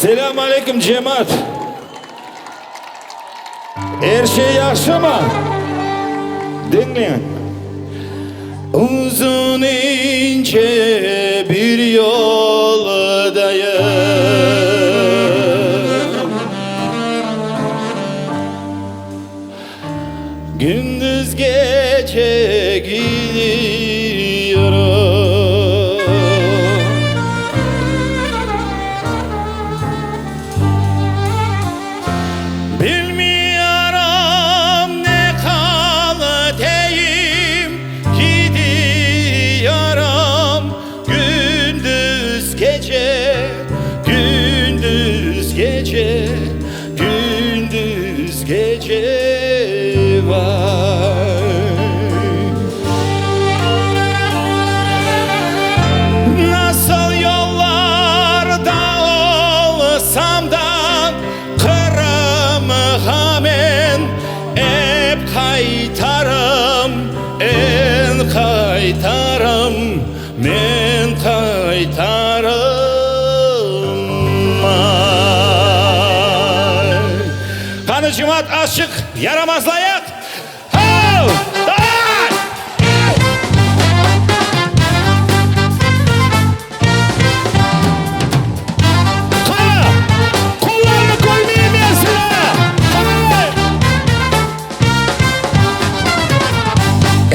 Selamun aleyküm cemaat. Her şey yaxşı mı? Dinleyin. Uzun ince bir yoldayım. Gündüz gece gidiyorum. Bilmiyorum ne kaldayım, gidiyorum gündüz gece, gündüz gece, gündüz gece var. Nasıl yollarda olsam da hemen hep kaytarım, en kaytarım, men kaytarım. Kanı cemaat aşık yaramazlayak.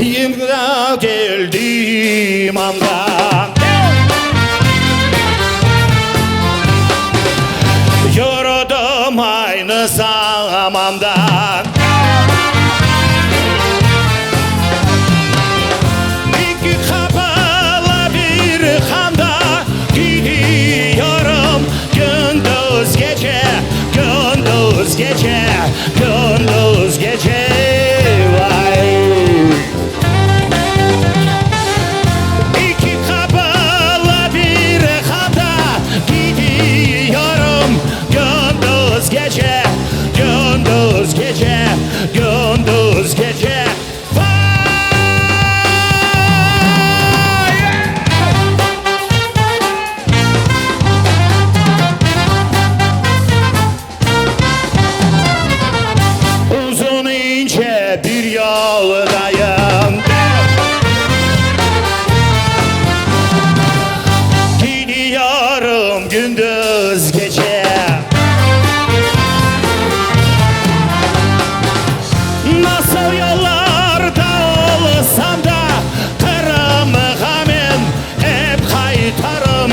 İmra geldiğim anda yoruldum aynı zamanda. İki kapalı bir handa gidiyorum gündüz gece, gündüz gece, gündüz gece. Gece, gündüz gece, gündüz gece. Uzun ince bir yoldayım. Gidiyorum gündüz gece. Nasıl yollarda olsam da kırımı hemen hep kaytarım,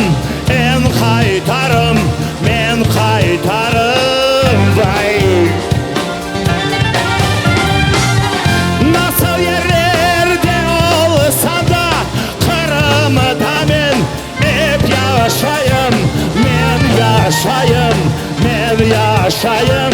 en kaytarım, men kaytarım. Vay. Nasıl yerlerde olsam da kırımı hemen hep yaşayım, men yaşayım, men yaşayım.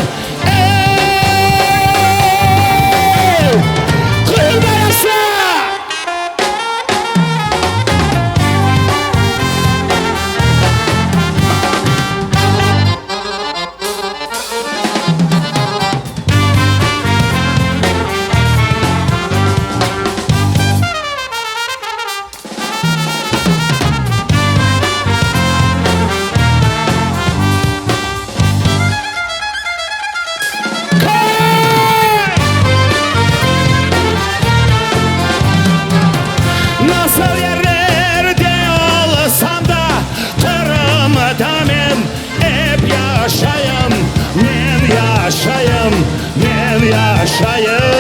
Nasıl yerlerde olsam da kırımda men hep yaşayım, men yaşayım, men yaşayım.